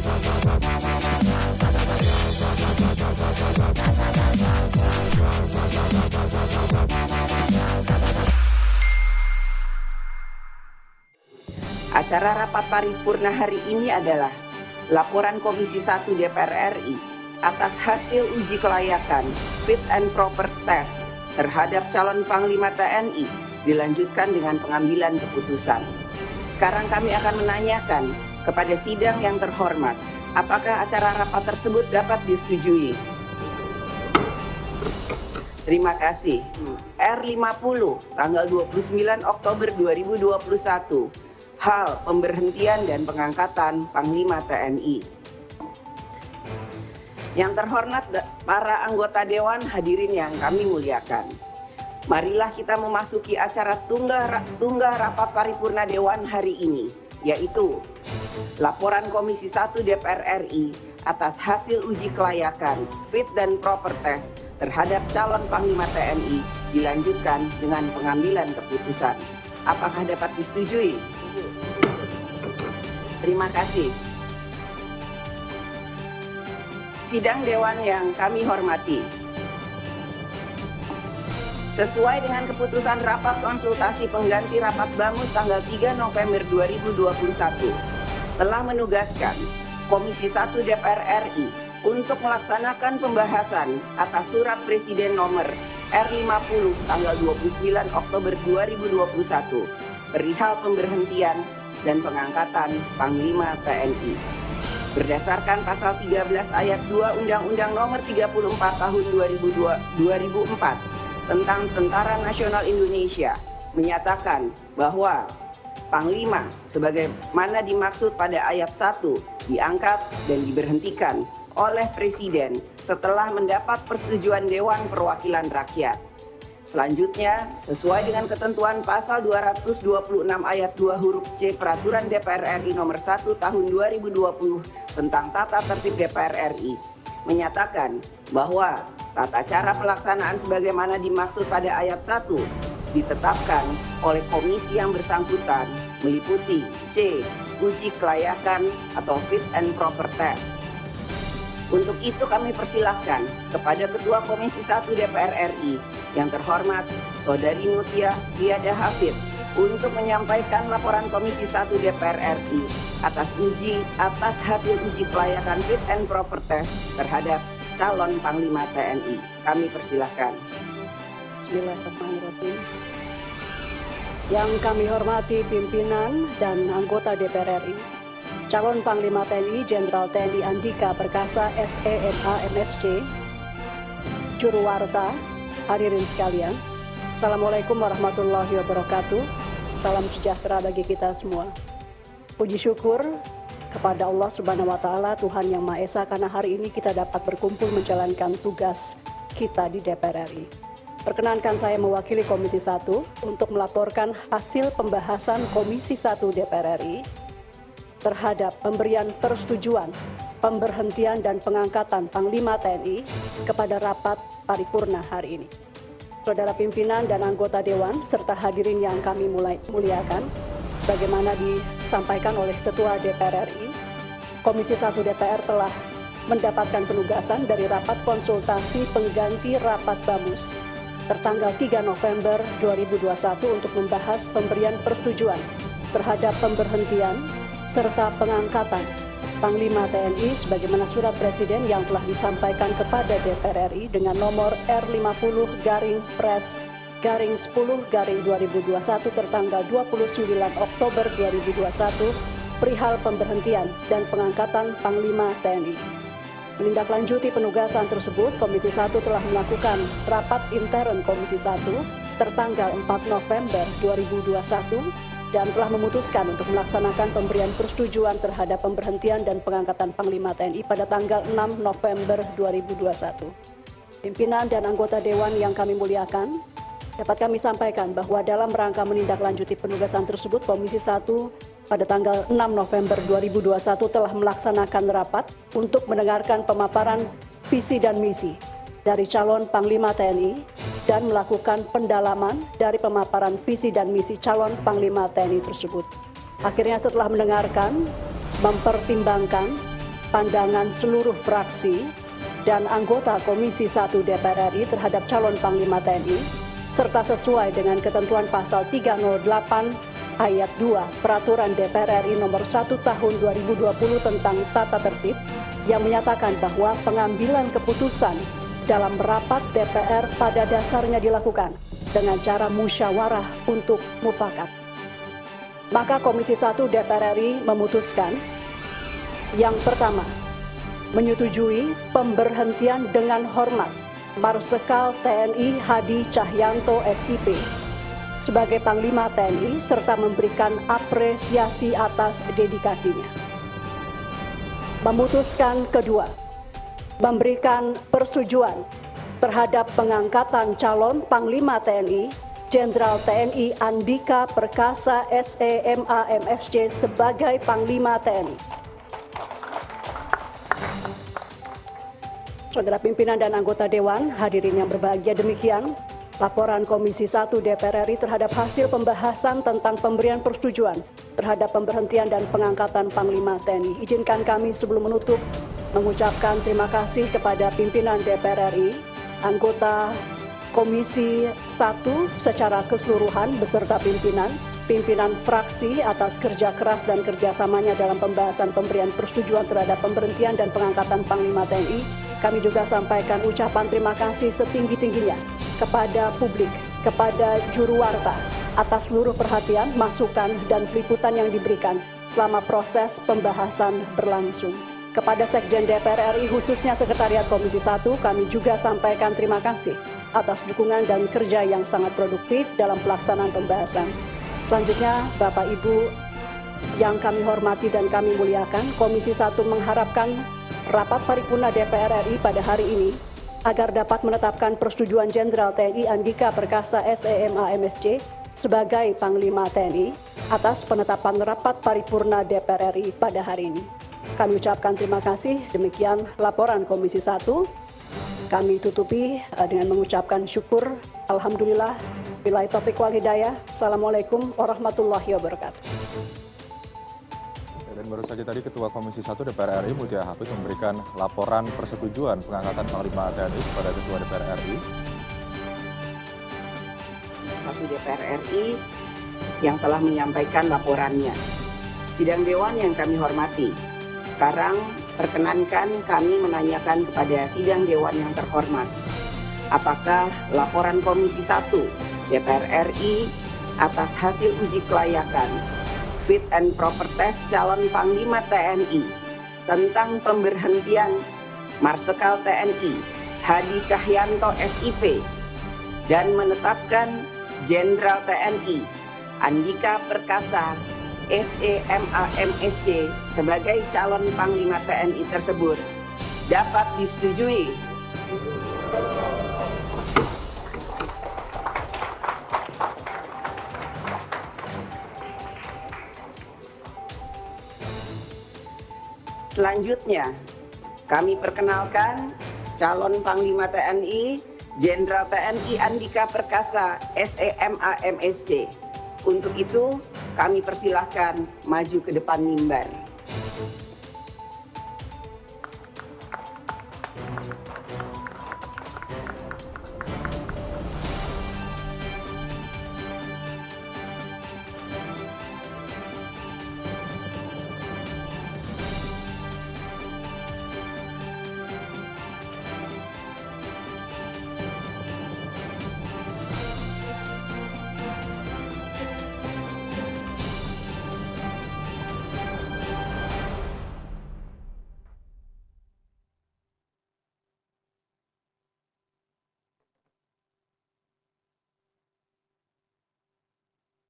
Acara rapat paripurna hari ini adalah laporan Komisi 1 DPR RI atas hasil uji kelayakan fit and proper test terhadap calon Panglima TNI dilanjutkan dengan pengambilan keputusan. Sekarang kami akan menanyakan kepada sidang yang terhormat, apakah acara rapat tersebut dapat disetujui? Terima kasih. R50 tanggal 29 Oktober 2021. Hal pemberhentian dan pengangkatan Panglima TNI. Yang terhormat para anggota Dewan, hadirin yang kami muliakan. Marilah kita memasuki acara tunggal rapat paripurna Dewan hari ini, yaitu laporan Komisi 1 DPR RI atas hasil uji kelayakan fit dan proper test terhadap calon Panglima TNI dilanjutkan dengan pengambilan keputusan. Apakah dapat disetujui? Terima kasih. Sidang Dewan yang kami hormati. Sesuai dengan keputusan rapat konsultasi pengganti rapat BAMUS tanggal 3 November 2021, telah menugaskan Komisi 1 DPR RI untuk melaksanakan pembahasan atas surat Presiden nomor R50 tanggal 29 Oktober 2021 perihal pemberhentian dan pengangkatan Panglima TNI. Berdasarkan pasal 13 ayat 2 Undang-Undang Nomor 34 Tahun 2004 tentang Tentara Nasional Indonesia menyatakan bahwa Panglima sebagaimana dimaksud pada ayat 1 diangkat dan diberhentikan oleh Presiden setelah mendapat persetujuan Dewan Perwakilan Rakyat. Selanjutnya, sesuai dengan ketentuan pasal 226 ayat 2 huruf C Peraturan DPR RI nomor 1 tahun 2020 tentang tata tertib DPR RI, menyatakan bahwa tata cara pelaksanaan sebagaimana dimaksud pada ayat 1 ditetapkan oleh komisi yang bersangkutan meliputi C. Uji kelayakan atau fit and proper test. Untuk itu kami persilahkan kepada Ketua Komisi 1 DPR RI yang terhormat Saudari Mutia Riada Hafid untuk menyampaikan laporan Komisi 1 DPR RI atas hasil uji kelayakan fit and proper test terhadap calon Panglima TNI. Kami persilahkan. Bismillahirrahmanirrahim. Yang kami hormati pimpinan dan anggota DPR RI, calon Panglima TNI Jenderal TNI Andika Perkasa SEMA MSc, Juruwarta, hadirin sekalian. Assalamualaikum warahmatullahi wabarakatuh. Salam sejahtera bagi kita semua. Puji syukur kepada Allah Subhanahu wa Ta'ala, Tuhan Yang Maha Esa, karena hari ini kita dapat berkumpul menjalankan tugas kita di DPR RI. Perkenankan saya mewakili Komisi 1 untuk melaporkan hasil pembahasan Komisi 1 DPR RI terhadap pemberian persetujuan, pemberhentian dan pengangkatan Panglima TNI kepada rapat paripurna hari ini. Saudara pimpinan dan anggota Dewan serta hadirin yang kami muliakan, bagaimana disampaikan oleh Ketua DPR RI, Komisi 1 DPR telah mendapatkan penugasan dari rapat konsultasi pengganti rapat BAMUS tertanggal 3 November 2021 untuk membahas pemberian persetujuan terhadap pemberhentian serta pengangkatan Panglima TNI sebagaimana surat Presiden yang telah disampaikan kepada DPR RI dengan nomor R50-10-2021 tertanggal 29 Oktober 2021 perihal pemberhentian dan pengangkatan Panglima TNI. Menindaklanjuti penugasan tersebut, Komisi 1 telah melakukan rapat intern Komisi 1 tertanggal 4 November 2021 dan telah memutuskan untuk melaksanakan pemberian persetujuan terhadap pemberhentian dan pengangkatan Panglima TNI pada tanggal 6 November 2021. Pimpinan dan anggota Dewan yang kami muliakan, dapat kami sampaikan bahwa dalam rangka menindaklanjuti penugasan tersebut, Komisi 1 pada tanggal 6 November 2021 telah melaksanakan rapat untuk mendengarkan pemaparan visi dan misi dari calon Panglima TNI dan melakukan pendalaman dari pemaparan visi dan misi calon Panglima TNI tersebut. Akhirnya setelah mendengarkan, mempertimbangkan, pandangan seluruh fraksi dan anggota Komisi 1 DPR RI terhadap calon Panglima TNI, serta sesuai dengan ketentuan pasal 308 ayat 2 Peraturan DPR RI nomor 1 tahun 2020 tentang tata tertib yang menyatakan bahwa pengambilan keputusan dalam rapat DPR pada dasarnya dilakukan dengan cara musyawarah untuk mufakat. Maka Komisi 1 DPR RI memutuskan yang pertama, menyetujui pemberhentian dengan hormat Marsikal TNI Hadi Cahyanto SIP sebagai Panglima TNI serta memberikan apresiasi atas dedikasinya. Memutuskan kedua, memberikan persetujuan terhadap pengangkatan calon Panglima TNI Jenderal TNI Andika Perkasa SEMA MSc sebagai Panglima TNI. Saudara pimpinan dan anggota Dewan, hadirin yang berbahagia, demikian laporan Komisi 1 DPR RI terhadap hasil pembahasan tentang pemberian persetujuan terhadap pemberhentian dan pengangkatan Panglima TNI. Izinkan kami sebelum menutup mengucapkan terima kasih kepada pimpinan DPR RI, anggota Komisi 1 secara keseluruhan beserta pimpinan fraksi atas kerja keras dan kerjasamanya dalam pembahasan pemberian persetujuan terhadap pemberhentian dan pengangkatan Panglima TNI. Kami juga sampaikan ucapan terima kasih setinggi-tingginya kepada publik, kepada juru warta atas seluruh perhatian, masukan, dan peliputan yang diberikan selama proses pembahasan berlangsung. Kepada Sekjen DPR RI, khususnya Sekretariat Komisi 1, kami juga sampaikan terima kasih atas dukungan dan kerja yang sangat produktif dalam pelaksanaan pembahasan. Selanjutnya, Bapak Ibu yang kami hormati dan kami muliakan, Komisi 1 mengharapkan rapat paripurna DPR RI pada hari ini agar dapat menetapkan persetujuan Jenderal TNI Andika Perkasa SEMA MSc sebagai Panglima TNI atas penetapan rapat paripurna DPR RI pada hari ini. Kami ucapkan terima kasih. Demikian laporan Komisi 1. Kami tutupi dengan mengucapkan syukur. Alhamdulillah. Billahi taufiq wal hidayah. Assalamualaikum warahmatullahi wabarakatuh. Dan baru saja tadi Ketua Komisi 1 DPR RI Mutia Hafid memberikan laporan persetujuan pengangkatan Panglima TNI kepada Ketua DPR RI. 1 DPR RI yang telah menyampaikan laporannya. Sidang Dewan yang kami hormati, sekarang perkenankan kami menanyakan kepada Sidang Dewan yang terhormat, apakah laporan Komisi 1 DPR RI atas hasil uji kelayakan fit and proper test calon Panglima TNI tentang pemberhentian Marsikal TNI Hadi Cahyanto SIP dan menetapkan Jenderal TNI Andika Perkasa SEMA MSc sebagai calon Panglima TNI tersebut dapat disetujui. Selanjutnya, kami perkenalkan calon Panglima TNI Jenderal TNI Andika Perkasa SEMA MSc. Untuk itu, kami persilahkan maju ke depan mimbar.